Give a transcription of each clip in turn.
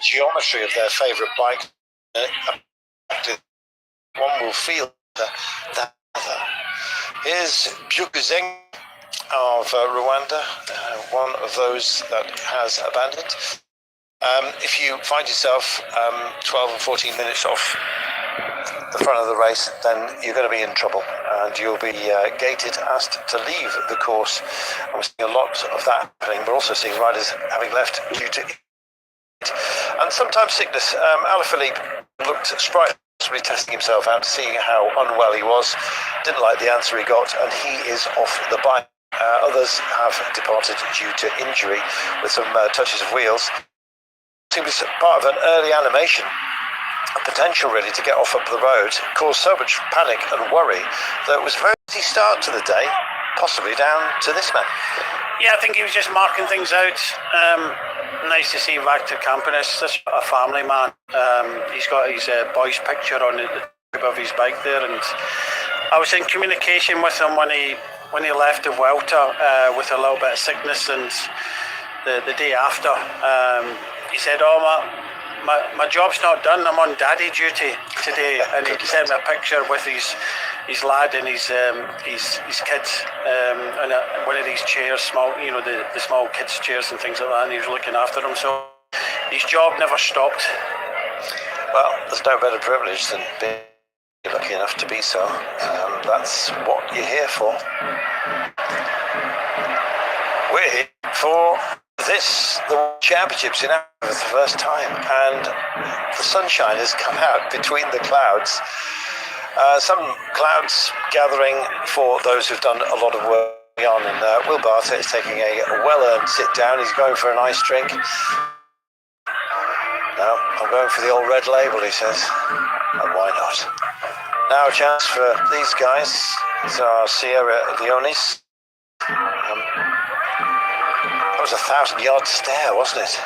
geometry of their favourite bike, one will feel that other. Here's Byukuzeng of Rwanda, one of those that has abandoned. If you find yourself 12 or 14 minutes off the front of the race, then you're going to be in trouble, and you'll be gated, asked to leave the course. And we're seeing a lot of that happening. We're also seeing riders having left due to and sometimes sickness. Alaphilippe looked sprightly, testing himself out, seeing how unwell he was. Didn't like the answer he got, and he is off the bike. Others have departed due to injury with some touches of wheels. It was part of an early animation, a potential really to get off up the road, caused so much panic and worry that it was a very easy start to the day, possibly down to this man. Yeah, I think he was just marking things out. Nice to see him back to Campinas. Such a family man. He's got his boy's picture on the tip of his bike there, and I was in communication with him when he left the Vuelta with a little bit of sickness, and the day after he said, "Oh, my job's not done. I'm on daddy duty today," and he sent me a picture with his lad and his kids in one of these chairs, small, the small kids chairs and things like that, and he was looking after them. So his job never stopped. Well, there's no better privilege than being lucky enough to be so. That's what you're here for. We're here for the championships in Africa for the first time, and the sunshine has come out between the clouds. Some clouds gathering for those who've done a lot of work on, and Will Barter is taking a well-earned sit down. He's going for a nice drink. No, I'm going for the old red label, he says. And why not? Now a chance for these guys. These are Sierra Leone's. That was a 1,000-yard stare, wasn't it?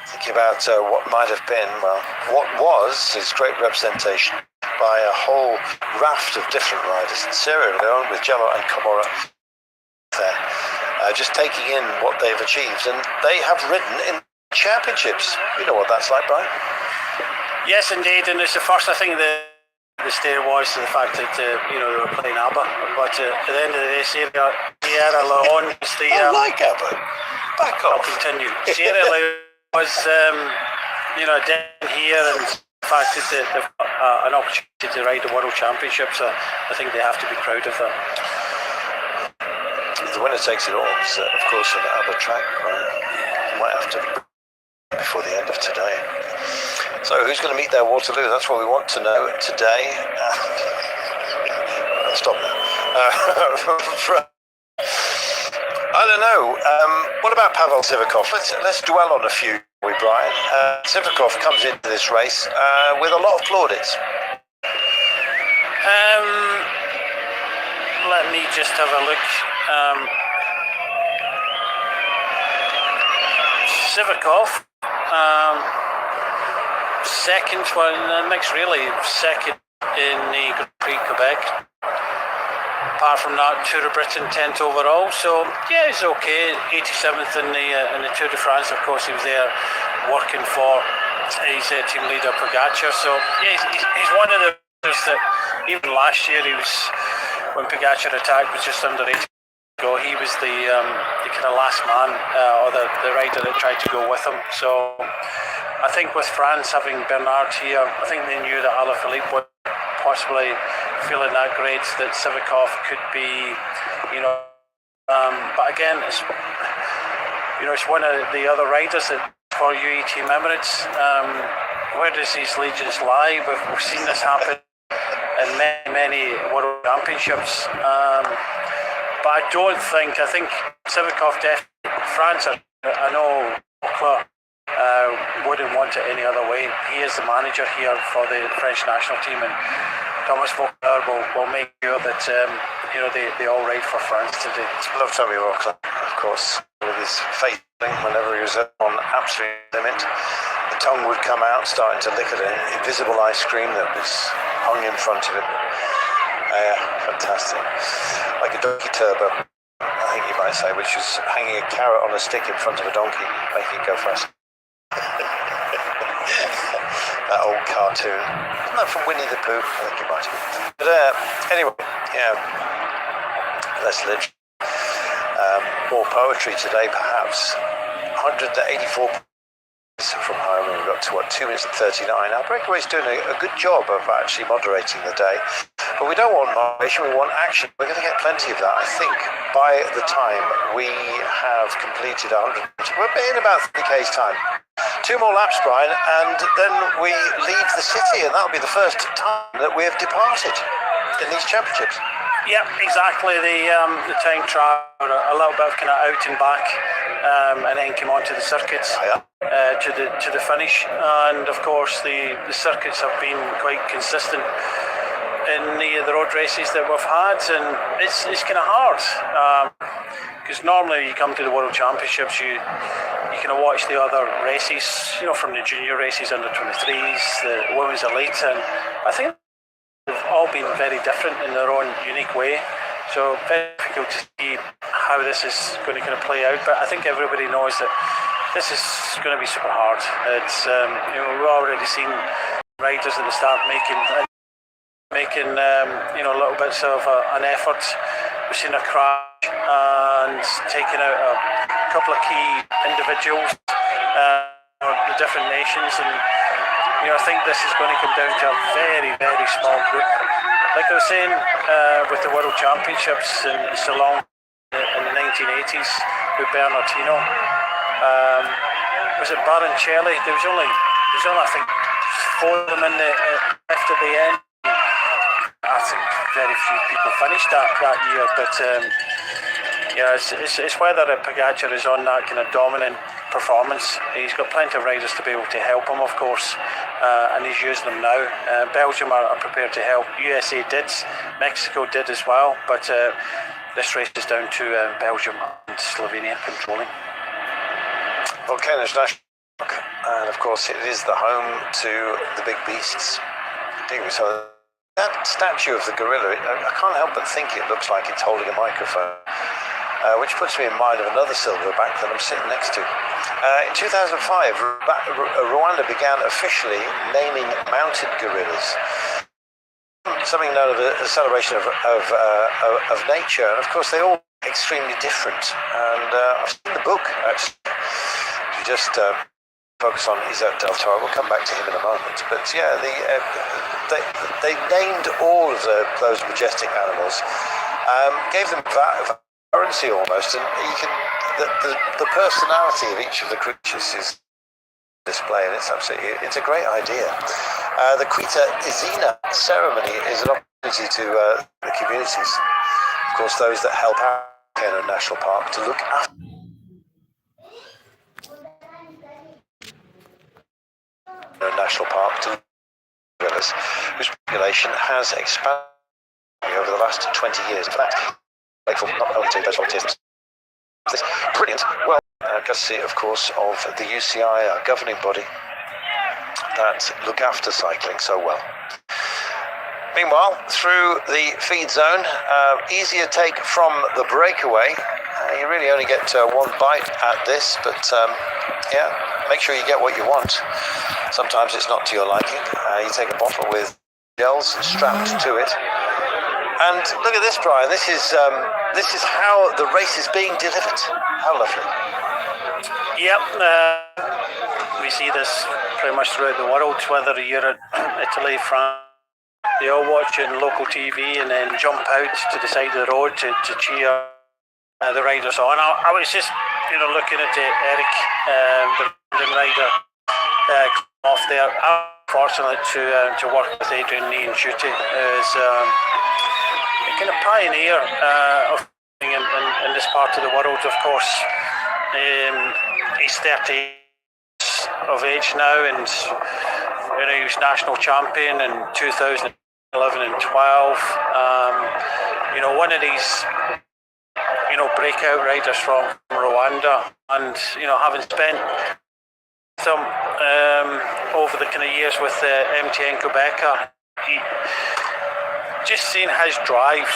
Thinking about what might have been, well, what was is great representation by a whole raft of different riders. And Sierra Leone with Jello and Komora there, just taking in what they've achieved. And they have ridden in championships. You know what that's like, Brian? Yes, indeed. And it's the first, I think, the stare was to the fact that they were playing ABBA. But at the end of the day, Sierra Leone was the... I like ABBA. Back off. I'll continue. Sierra Leone was, down here, and the fact that they've got an opportunity to ride the World Championships, I think they have to be proud of that. The winner takes it all. So, of course, on the ABBA track, right? You might have to be before the end of today. So who's going to meet their Waterloo? That's what we want to know today. Stop now. I don't know. What about Pavel Sivakov? Let's dwell on a few, Brian. Sivakov comes into this race with a lot of plaudits. Let me just have a look. Sivakov, second one, mixed really, second in the Grand Prix Quebec. Apart from that, Tour of Britain 10th overall. So yeah, he's okay. 87th in the Tour de France. Of course, he was there working for his team leader Pogacar. So yeah, he's one of the riders that even last year when Pogacar attacked was just under 8 ago. He was the kind of last man or the rider that tried to go with him. So I think with France having Bernard here, I think they knew that Alaphilippe would possibly feeling that great, that Sivakov could be, but again, it's one of the other riders that for UAE Team Emirates. Where does his allegiance lie? We've seen this happen in many World Championships, but I think Sivakov definitely, France, I know Vauclair wouldn't want it any other way. He is the manager here for the French national team, and Thomas Vauclair will make sure that they all ride for France today. I love Tommy Vauclair, of course, with his face whenever he was on absolute limit. The tongue would come out, starting to lick at an invisible ice cream that was hung in front of it. Fantastic. Like a donkey turbo, I think you might say, which is hanging a carrot on a stick in front of a donkey, making it go fast. that old cartoon. Isn't that from Winnie the Pooh? I think it might be. But anyway, yeah, let's live. More poetry today, perhaps. 184 from home, and we've got to 2 minutes and 39. Our breakaway's doing a good job of actually moderating the day, but we don't want moderation, we want action. We're going to get plenty of that, I think, by the time we have completed 100. We're in about 3K's time. 2 more laps, Brian, and then we leave the city, and that'll be the first time that we have departed in these championships. Yep, exactly. The time trial, a little bit of kind of out and back, and then came on to the circuits, to the finish. And of course, the circuits have been quite consistent in the road races that we've had, and it's kind of hard because normally you come to the World Championships, you kind of watch the other races, from the junior races, under 23s, the women's elite, and I think they've all been very different in their own unique way. So very difficult to see how this is going to kind of play out. But I think everybody knows that this is going to be super hard. It's we've already seen riders at the start making little bits of an effort. We've seen a crash and taking out a couple of key individuals, the different nations, and I think this is going to come down to a very, very small group. Like I was saying, with the World Championships in Ceylon in the 1980s with Bernardino, was it Baroncelli? There was only I think 4 of them left at the end. I think very few people finished that year, but it's whether Pogačar is on that kind of dominant performance. He's got plenty of riders to be able to help him, of course, and he's using them now. Belgium are prepared to help. USA did, Mexico did as well, but this race is down to Belgium and Slovenia controlling. Volcanoes National Park, and of course it is the home to the big beasts. So that statue of the gorilla, I can't help but think it looks like it's holding a microphone. Which puts me in mind of another silverback that I'm sitting next to. In 2005, Rwanda began officially naming mounted gorillas, something known as a celebration of nature. And of course, they're all extremely different. And I've seen the book, actually. You just focus on Izzat Del Toro. We'll come back to him in a moment. But yeah, they named all of those majestic animals, gave them that currency almost, and you can the personality of each of the creatures is displayed. It's a great idea. The Kwita Izina ceremony is an opportunity to the communities, of course, those that help out Volcano National Park to look after National Park to gorillas, whose population has expanded over the last 20 years. In fact, grateful not only to those volunteers, this brilliant, well, courtesy, of course, of the UCI, our governing body that look after cycling so well. Meanwhile, through the feed zone, easier take from the breakaway. You really only get one bite at this, but yeah, make sure you get what you want. Sometimes it's not to your liking. You take a bottle with gels strapped to it. And look at this, Brian. This is how the race is being delivered. How lovely. Yep. We see this pretty much throughout the world, whether you're at Italy, France. They all watch it on local TV and then jump out to the side of the road to cheer the riders on. I was just, looking at Eric, the rider, off there. I'm fortunate to work with Adrian Lee and Shooty as kind of pioneer of in this part of the world, of course. He's 30 of age now, and he was national champion in 2011 and 12. One of these breakout riders from Rwanda, and having spent some over the kind of years with MTN Quebec, just seeing his drive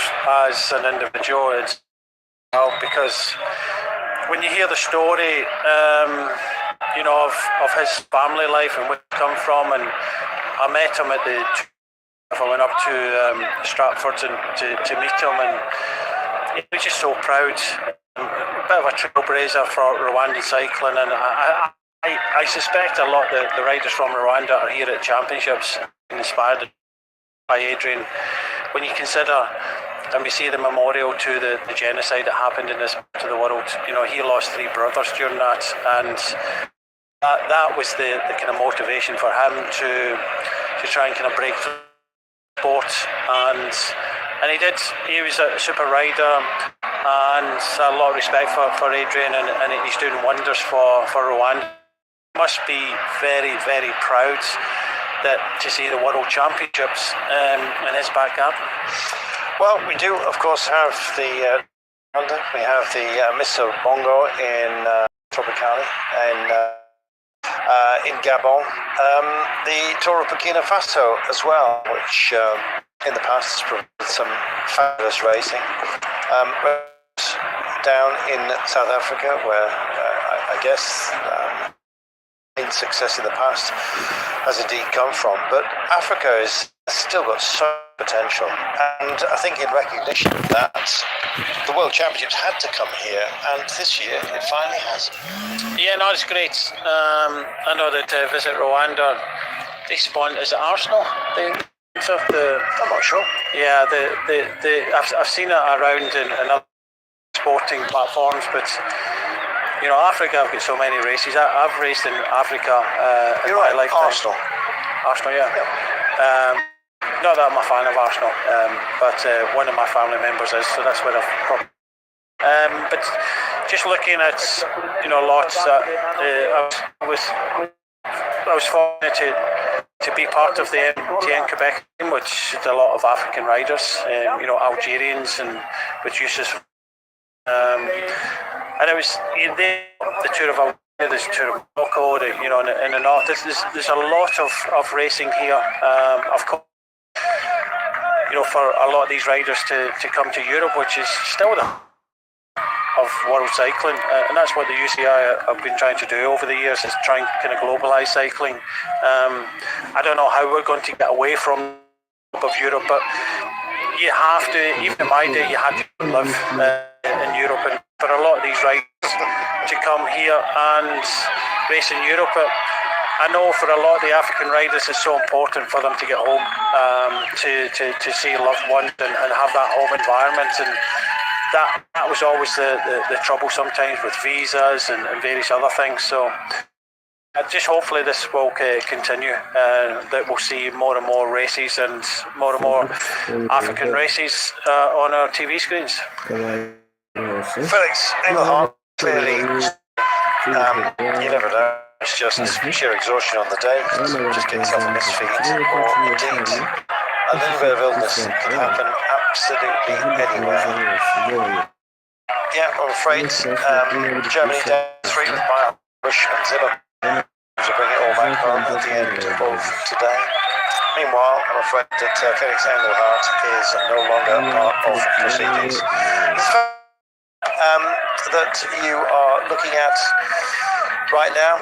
as an individual, because when you hear the story, of his family life and where he come from. And I met him at the. I went up to Stratford to meet him, and he was just so proud. A bit of a trailblazer for Rwandan cycling, and I suspect a lot that the riders from Rwanda are here at championships inspired by Adrian. When you consider and we see the memorial to the genocide that happened in this part of the world, he lost 3 brothers during that, and that was the kind of motivation for him to try and kind of break through sport, and he did. He was a super rider, and a lot of respect for Adrian, and he's doing wonders for Rwanda. Must be very, very proud to see the World Championships in his backyard. Well, we do, of course, have the we have the Mr. Bongo in Tropicali in Gabon, the Tour of Burkina Faso as well, which in the past has provided some fabulous racing. Down in South Africa, where I guess success in the past has indeed come from, but Africa has still got so much potential, and I think in recognition of that, the World Championships had to come here, and this year it finally has. Yeah, no, it's great. I know that Visit Rwanda, they spawned, is it Arsenal? I'm not sure. Yeah, I've seen it around in other sporting platforms, but Africa, I've got so many races. I've raced in Africa in my lifetime. Arsenal, yeah. Not that I'm a fan of Arsenal, but one of my family members is, so that's where I've probably. But just looking at lots that I was fortunate to be part of the MTN Quebec team, which is a lot of African riders, Algerians, and with Yusuf. And it was the Tour of Algeria, there's the Tour of Morocco, in the north. There's a lot of racing here. Of course, for a lot of these riders to come to Europe, which is still the of world cycling, and that's what the UCI have been trying to do over the years, is trying to kind of globalise cycling. I don't know how we're going to get away from of Europe, but you have to, even in my day, you had to live in Europe, and for a lot of these riders to come here and race in Europe, I know for a lot of the African riders it's so important for them to get home, to see loved ones and have that home environment, and that was always the trouble sometimes with visas and various other things. So just hopefully this will continue, that we'll see more and more races and more African races on our TV screens. Felix Engelhardt, clearly, you never know, it's just sheer exhaustion on the day, just get yourself on his feet, or indeed a little bit of illness can happen absolutely anywhere. Yeah, I'm afraid Germany down 3 with Meyer, Bush and Zimmer to bring it all back home at the end of today. Meanwhile, I'm afraid that Felix Engelhardt is no longer part of proceedings. That you are looking at right now.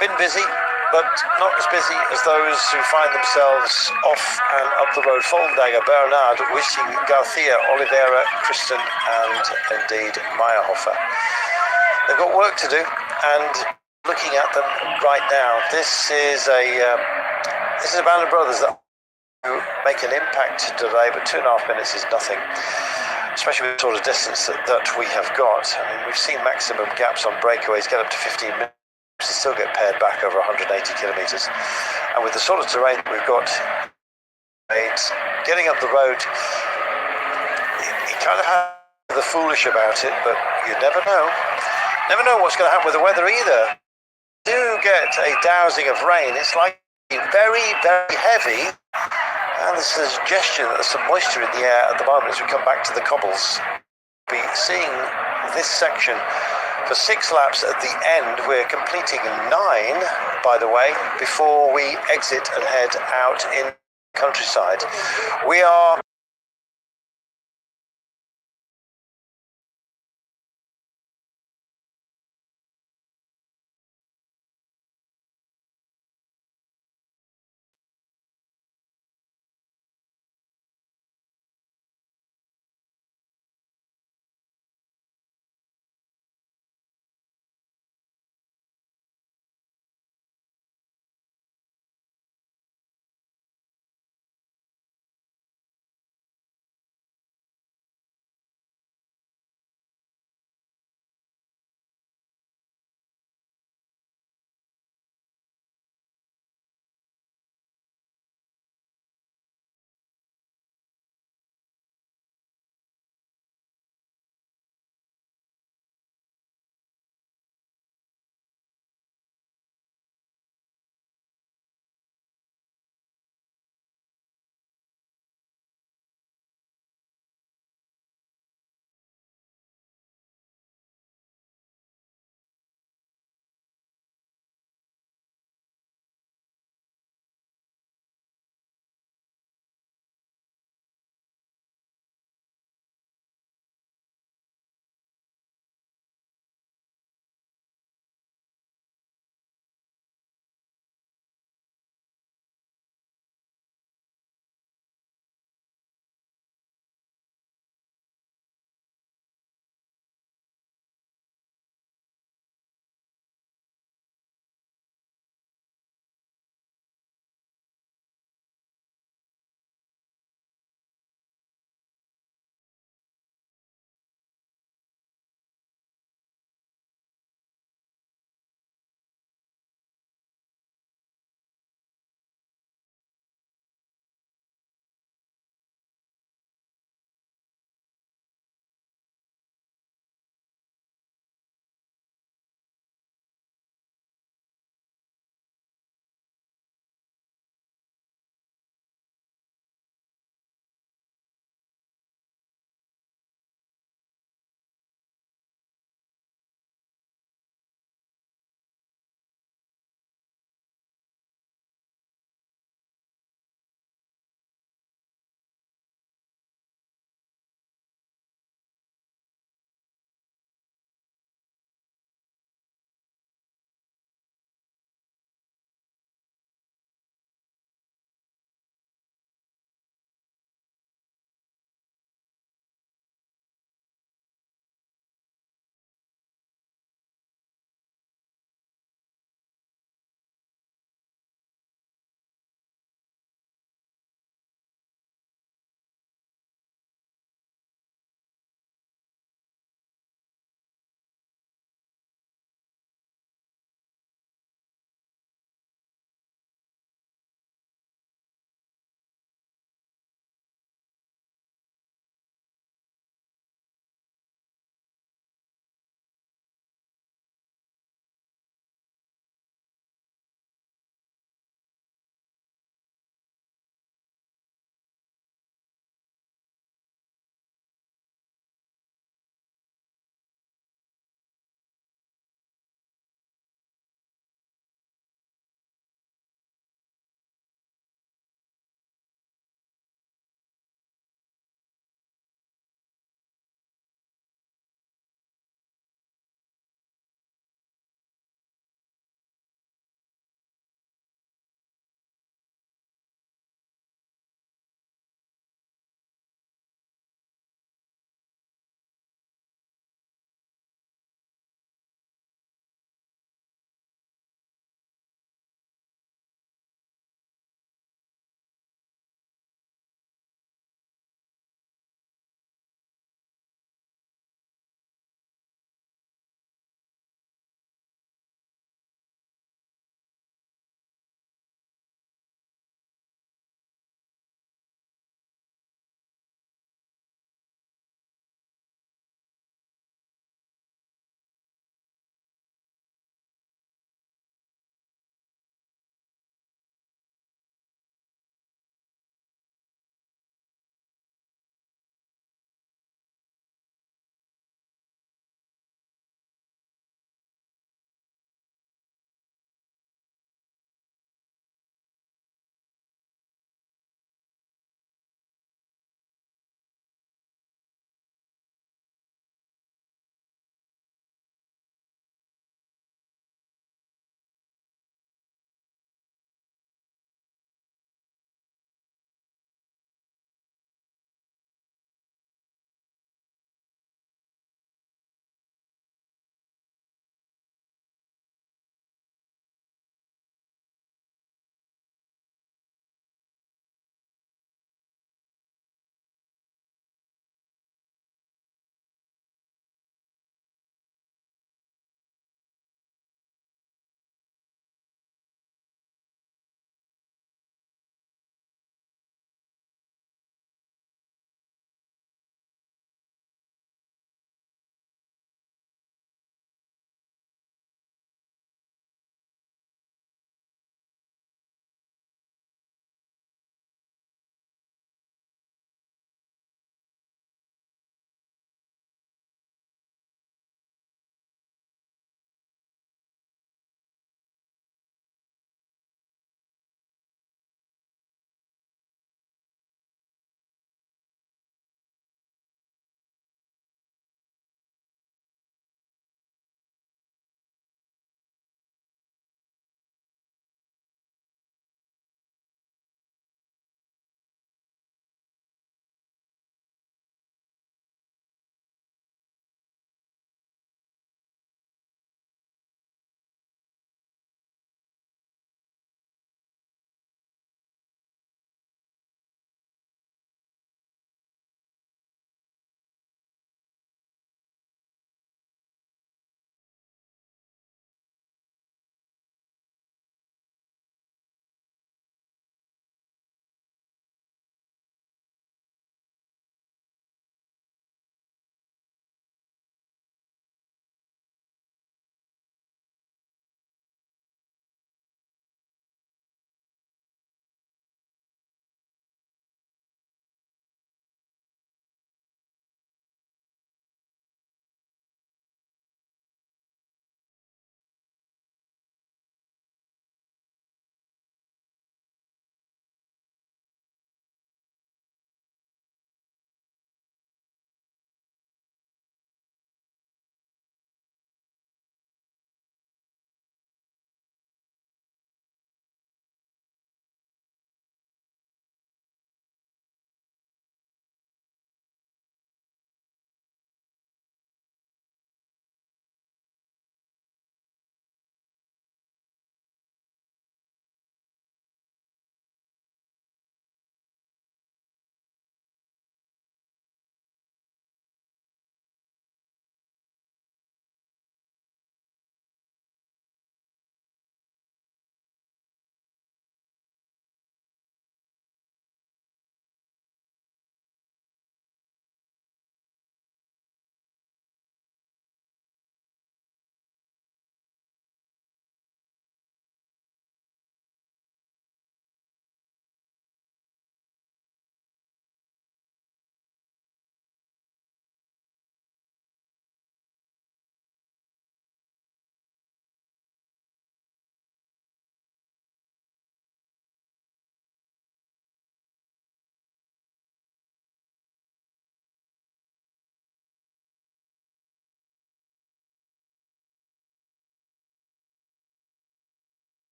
Been busy, but not as busy as those who find themselves off and up the road. Follendager, Bernard, Wissing, Garcia, Oliveira, Kristen, and indeed Meyerhofer. They've got work to do, and looking at them right now, this is a band of brothers that make an impact today, but 2.5 minutes is nothing, especially with the sort of distance that we have got. I mean, we've seen maximum gaps on breakaways get up to 15 minutes and still get paired back over 180 kilometres. And with the sort of terrain that we've got, getting up the road, you kind of have the foolish about it, but you never know. Never know what's going to happen with the weather either. You do get a dousing of rain. It's like very, very heavy. And there's a suggestion that there's some moisture in the air at the moment as we come back to the cobbles. We'll be seeing this section for 6 laps at the end. We're completing 9, by the way, before we exit and head out in countryside. We are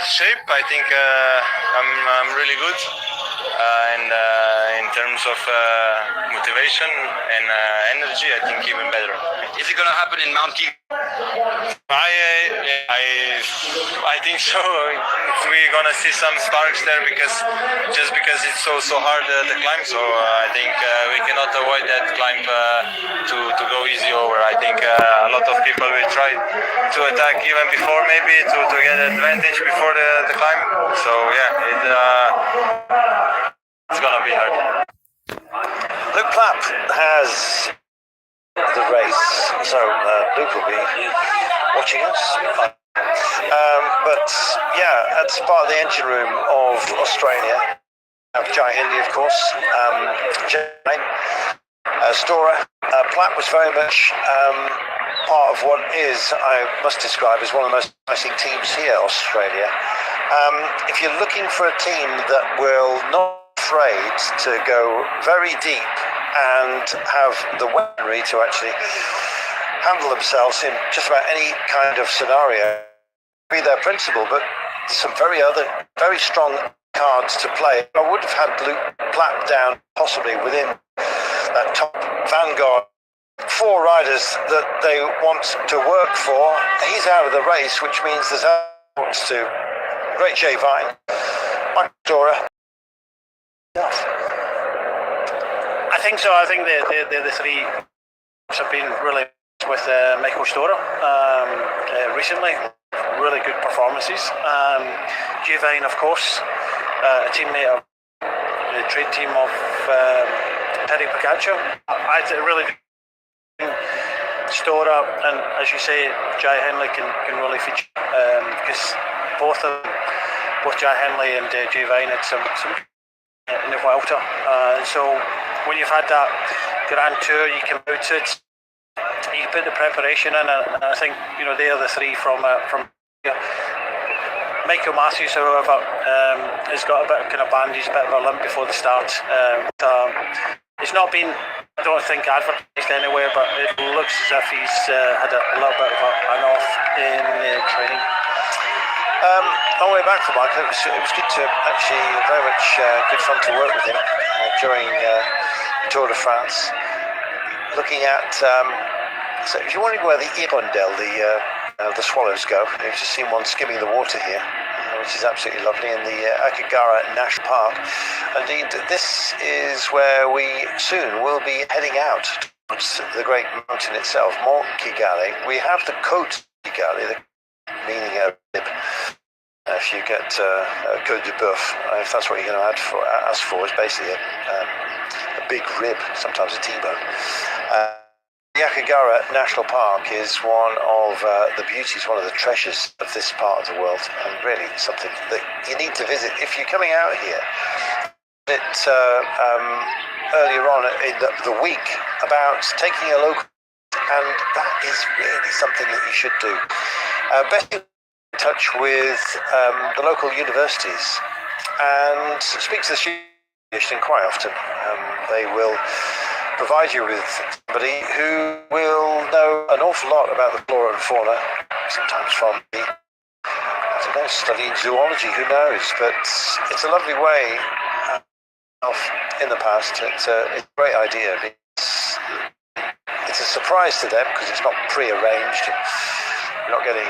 shape. I think I'm really good, and in terms of motivation and energy, I think even better. Is it going to happen in Mount Kigali? I think so. We're gonna see some sparks there because it's so hard the climb. So I think we cannot avoid that climb to go easy over. I think a lot of people will try to attack even before maybe to get advantage before the climb. So yeah, it's gonna be hard. Luke Plapp has the race, so Luke will be watching us. But yeah, that's part of the engine room of Australia. Jai Hindi, of course, Stora. Plapp was very much part of what is, I must describe, as one of the most exciting teams here, Australia. If you're looking for a team that will not be afraid to go very deep and have the weaponry to actually handle themselves in just about any kind of scenario, be their principle, but some very strong cards to play. I would have had Luke Plapp down possibly within that top vanguard. 4 riders that they want to work for. He's out of the race, which means there's outputs to Great Jay Vine, Mike Dora. I think so. I think the 3 have been really with Michael Stora recently. Really good performances. Jay Vine, of course, a teammate of the trade team of Terry Pagaccio. I really Stora and, as you say, Jai Henley can really feature because both Jai Henley and Jay Vine had some in the Vuelta. So when you've had that Grand Tour, you come out to it. You put the preparation in, and I think they are the 3 from Michael Matthews, however, has got a bit of kind of bandage, a bit of a limp before the start. It's not been, I don't think, advertised anywhere, but it looks as if he's had a little bit of an off in training. On the way back from Michael, it was good to actually, very much good fun to work with him during Tour de France. Looking at, so if you're wondering where the Hirondelle, the swallows go, you've just seen one skimming the water here, which is absolutely lovely, in the Akagara National Park. Indeed, this is where we soon will be heading out towards the great mountain itself, Mont Kigali. We have the Côte Kigali, meaning a rib. If you get a Côte de Boeuf, if that's what you're going to ask for, it's basically a big rib, sometimes a T-bone. The Akagara National Park is one of the beauties, one of the treasures of this part of the world, and really something that you need to visit if you're coming out here. Earlier on in the week about taking a local, and that is really something that you should do. Best in touch with the local universities and speak to the students, and quite often they will provide you with somebody who will know an awful lot about the flora and fauna, sometimes from studying zoology, who knows, but it's a lovely way. In the past, it's a great idea. It's a surprise to them because it's not pre-arranged. You're not getting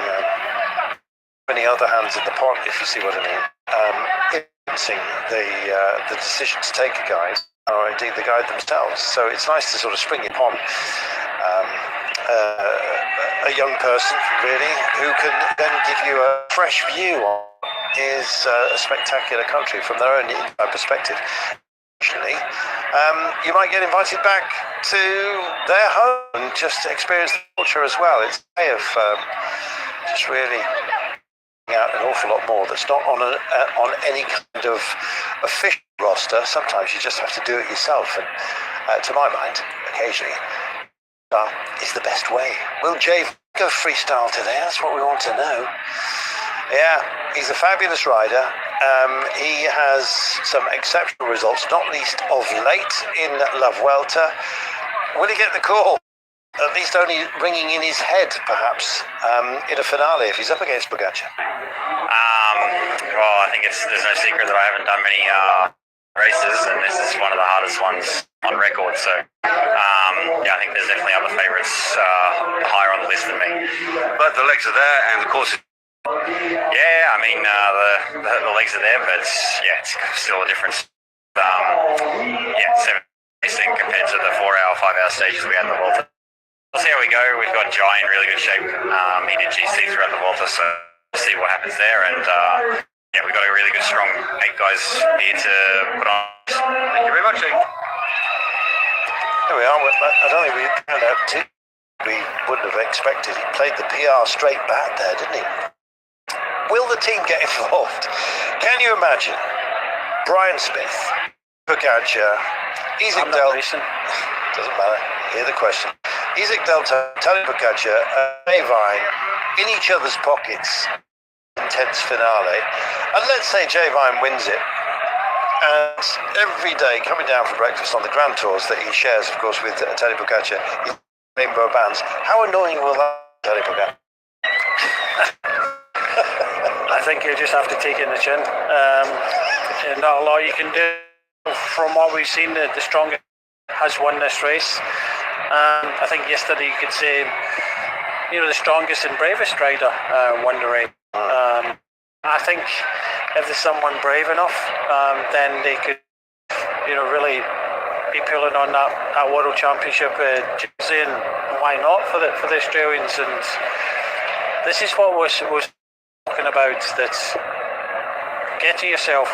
many other hands in the pot, if you see what I mean. Influencing the decision to take a guide, or indeed the guide themselves. So it's nice to sort of spring upon a young person, really, who can then give you a fresh view on is a spectacular country from their own perspective. Actually, you might get invited back to their home and just experience the culture as well. It's a way of just really out an awful lot more that's not on any kind of official roster. Sometimes you just have to do it yourself, and to my mind, occasionally, is the best way. Will Jay go freestyle today? That's what we want to know. Yeah, he's a fabulous rider. He has some exceptional results, not least of late in La Vuelta. Will he get the call? At least only ringing in his head, perhaps, in a finale if he's up against Pogacar. think there's no secret that I haven't done many races, and this is one of the hardest ones on record. So I think there's definitely other favourites higher on the list than me. But the legs are there, and of course. Yeah, I mean the legs are there, but it's still a difference. 7 racing compared to the 4-hour, 5-hour stages we had in the Vuelta. We'll see how we go. We've got Jai in really good shape. He did GC throughout the Vuelta, so we'll see what happens there. And we've got a really good, strong 8 guys here to put on. Thank you very much, Jake. There we are. I don't think we turned out to. We wouldn't have expected. He played the PR straight back there, didn't he? Will the team get involved? Can you imagine Brian Smith, Pogacar, Isaac doesn't matter. Hear the question. Isaac Delta, Tadej Pogacar, Jay in each other's pockets. Intense finale. And let's say Jay Vine wins it. And every day coming down for breakfast on the Grand Tours that he shares, of course, with Tadej Pogacar, rainbow bands. How annoying will that be, Tadej Pogacar? I think you just have to take it in the chin. Not a lot you can do. From what we've seen, the strongest has won this race. I think yesterday you could say, the strongest and bravest rider won the race. I think if there's someone brave enough, then they could, really be pulling on that World Championship jersey, and why not for the Australians? And this is what was talking about, that getting yourself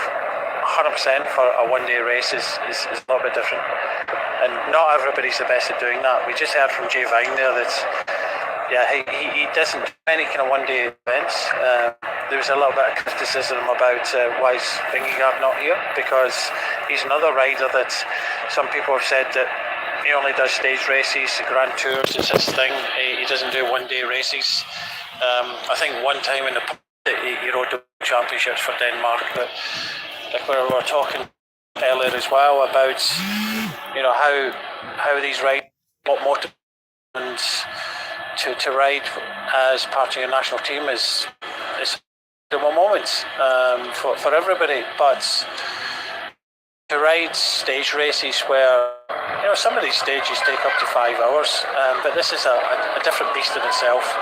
100% for a one-day race is a little bit different, and not everybody's the best at doing that. We just heard from Jay Vine there that he doesn't do any kind of one-day events. There was a little bit of criticism about why is Vingegaard not here, because he's another rider that some people have said that he only does stage races, Grand Tours is his thing. He doesn't do one-day races. I think one time in the past he rode the championships for Denmark, but like we were talking earlier as well about how these riders what motivations to ride as part of your national team is a moment for everybody, but to ride stage races where some of these stages take up to 5 hours, but this is a different beast in itself.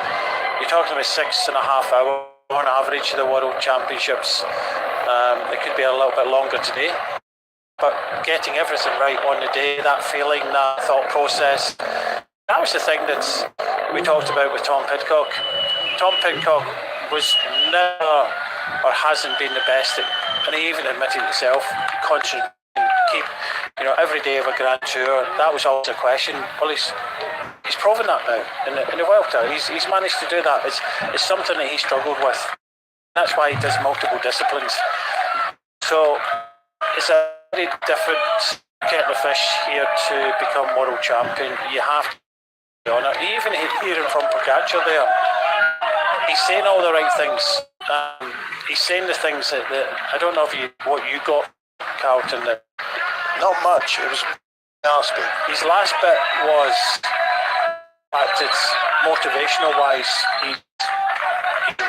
You're talking about 6.5 hours on average of the World Championships. It could be a little bit longer today, but getting everything right on the day, that feeling, that thought process, that was the thing that we talked about with Tom Pidcock. Tom Pidcock was never or hasn't been the best at, and he even admitted himself, concentrating, keep every day of a Grand Tour. That was always a question. Well, he's proven that now in the Vuelta. He's managed to do that. It's something that he struggled with. That's why he does multiple disciplines. So it's a very different kettle of fish here to become world champion. You have to be on it. Even hearing from Pogacar there, he's saying all the right things. He's saying the things that I don't know what you got, Carlton. That not much. It was nasty. His last bit was, in fact, it's motivational wise. He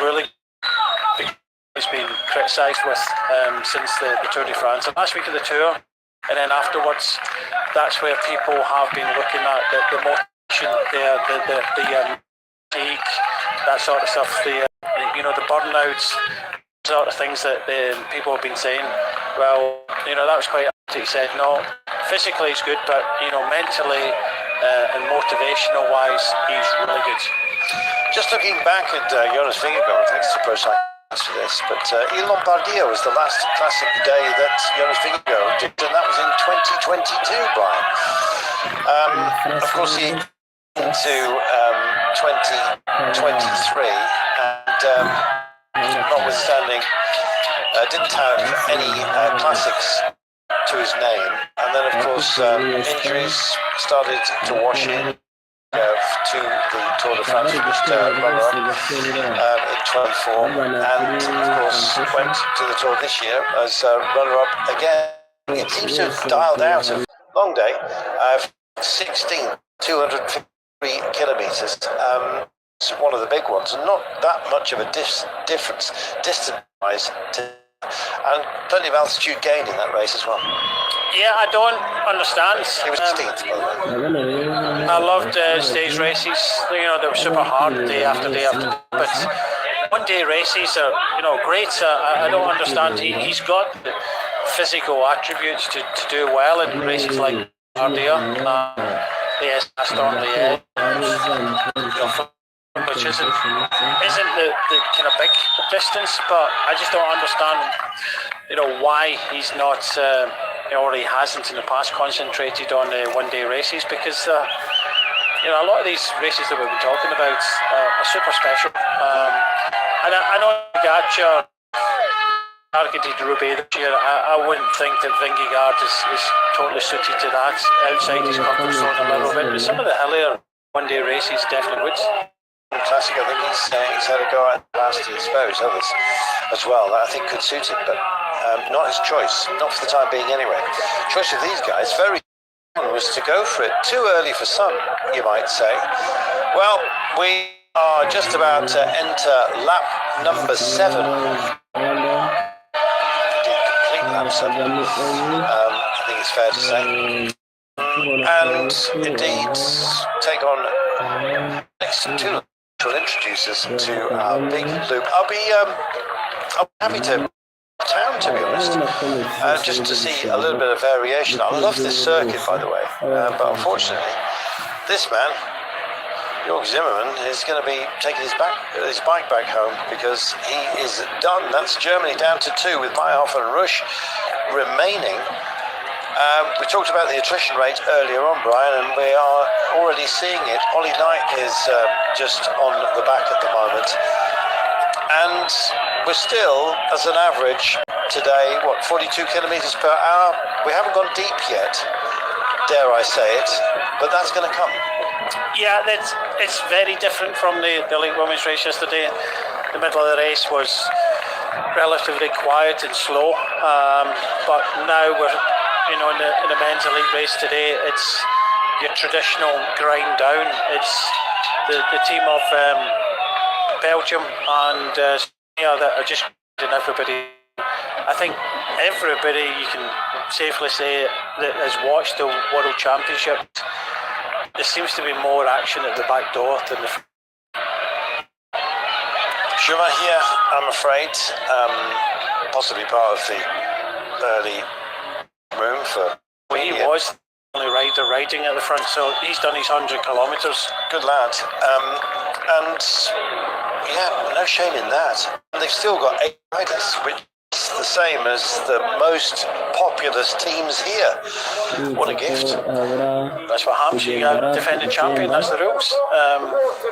really has been criticised with since the Tour de France. And last week of the Tour, and then afterwards, that's where people have been looking at the motivation there, the fatigue, that sort of stuff, the burnouts, sort of things that people have been saying. Well, that was quite. He said no, physically he's good, but mentally and motivational wise, he's really good. Just looking back at Jonas Vingegaard, thanks to Pro Cycling for this, but Il Lombardia was the last classic day that Jonas Vingegaard did, and that was in 2022, Brian. Of course, he into 2023, and notwithstanding, didn't have any classics to his name, and then of course injuries started to wash in to the Tour de France, just runner-up in 24, and of course went to the Tour this year as runner-up again. It seems to have dialed out a long day, 203 kilometres. It's one of the big ones, and not that much of a difference distance-wise to and plenty of altitude gain in that race as well. Yeah, I don't understand. He was 16th, by the way. I loved stage races. You know, they were super hard day after day after day. But one-day races are, you know, great. I don't understand. He's got the physical attributes to do well in races like Ardea. The Storm the which isn't the kind of big distance, but I just don't understand, you know, why he's not, or he hasn't in the past concentrated on one-day races, because you know, a lot of these races that we've been talking about are super special. And I know Gacha targeted Roubaix this year. I wouldn't think that Vingegaard is totally suited to that, outside his comfort zone a little bit, but some of the hillier one-day races definitely would. Classic, I think he's had a go at past his various others as well that I think could suit him, but not his choice, not for the time being anyway. Choice of these guys very was to go for it. Too early for some, you might say. Well, we are just about to enter lap number 7. Complete lap 7. I think it's fair to say. And indeed, take on next 2 will introduce us to our big loop. I'll be happy to town, to be honest, just to see a little bit of variation. I love this circuit, by the way, but unfortunately, this man, Jörg Zimmermann, is going to be taking his bike back home because he is done. That's Germany down to 2 with Meyerhofer and Rush remaining. We talked about the attrition rate earlier on, Brian, and we are already seeing it. Ollie Knight is just on the back at the moment. And we're still, as an average today, 42 kilometres per hour? We haven't gone deep yet, dare I say it, but that's going to come. Yeah, it's very different from the elite women's race yesterday. The middle of the race was relatively quiet and slow, but now we're, you know, in the men's elite race today, it's your traditional grind down. It's the team of Belgium and that are just grinding everybody. I think everybody, you can safely say, that has watched the World Championship, there seems to be more action at the back door than the front. Schumer here, I'm afraid, possibly part of the early room for... He was the only rider riding at the front, so he's done his 100 kilometres. Good lad. And yeah, no shame in that. And they've still got 8 riders, which is the same as the most populous teams here. What a gift. That's what happens. You got defending champion, that's the rules.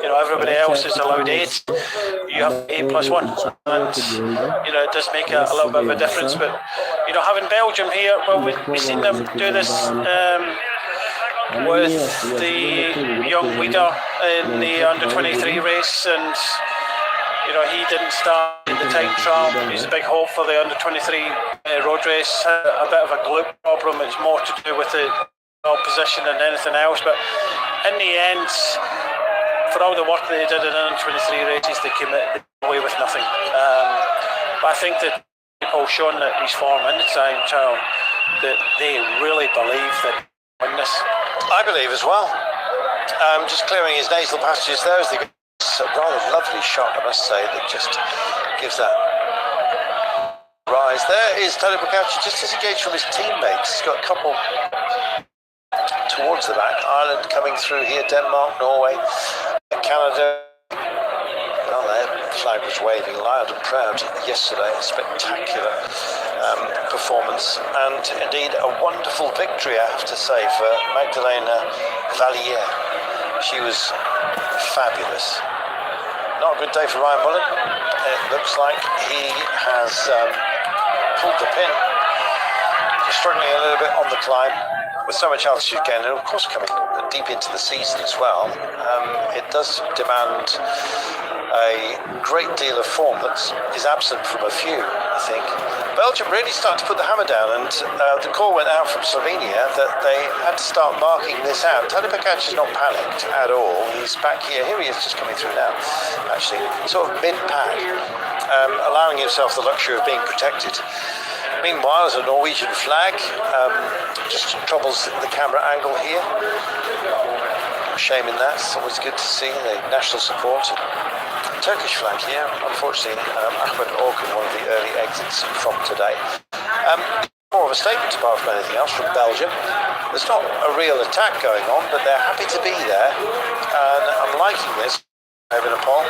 You know, everybody else is allowed 8. You have 8 plus 1. And, you know, it does make a little bit of a difference. But, you know, having Belgium here, well, we've seen them do this with the young Wieder in the under-23 race, and you know, he didn't start in the time trial. He's a big hope for the under-23 road race. A bit of a glute problem. It's more to do with the opposition than anything else. But in the end, for all the work they did in under-23 races, they came away with nothing. But I think that Paul's shown that he's form in the time trial, that they really believe that they win this. I believe as well. Just clearing his nasal passages there as they go. It's a rather lovely shot, I must say, that just gives that rise. There is Tadej Pogačar just disengaged from his teammates. He's got a couple towards the back. Ireland coming through here, Denmark, Norway, Canada. Well, their flag was waving loud and proud yesterday. A spectacular performance, and indeed a wonderful victory, I have to say, for Magdalena Valliere. She was fabulous. Not a good day for Ryan Mullen. It looks like he has pulled the pin. Struggling a little bit on the climb with so much altitude gain, and of course coming deep into the season as well. It does demand a great deal of form that is absent from a few, I think. Belgium really started to put the hammer down, and the call went out from Slovenia that they had to start marking this out. Tadej Pogacar is not panicked at all. He's back here. Here he is, just coming through now, actually, sort of mid-pack, allowing himself the luxury of being protected. Meanwhile, as a Norwegian flag just troubles the camera angle here. Shame in that. It's always good to see the national support. Turkish flag here. Unfortunately, Ahmed Orkun, one of the early exits from today. More of a statement, apart from anything else, from Belgium. There's not a real attack going on, but they're happy to be there. And I'm liking this. Over Nepal.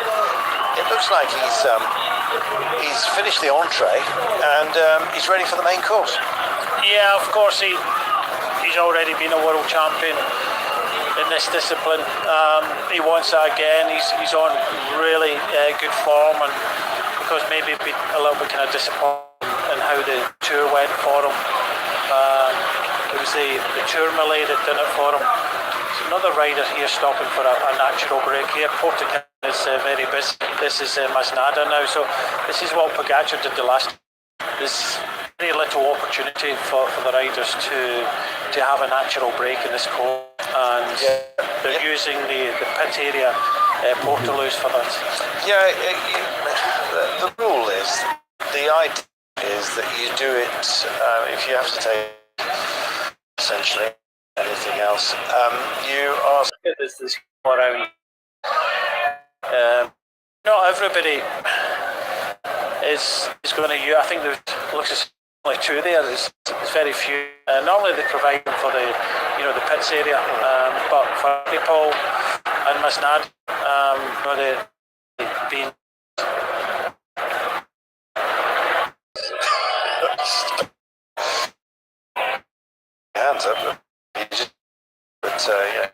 It looks like he's finished the entree and he's ready for the main course. Yeah, of course he's already been a world champion in this discipline. He wants that again. He's on really good form, and because maybe been a little bit kind of disappointed in how the tour went for him. It was the tour Malay that did it for him. There's another rider here stopping for a natural break here. Portugal is very busy. This is Masnada now, so this is what Pogacar did the last. There's very little opportunity for the riders to have a natural break in this course, and they're using the pit area Portaloos for that. Yeah, the rule is, the idea is that you do it if you have to take essentially anything else. You are. There's this around. Not everybody is going to use. I think there looks only two there. There's very few. Normally they provide them for the the pits area, but for Nepal and Masnad, they've been. Hands up, but yeah.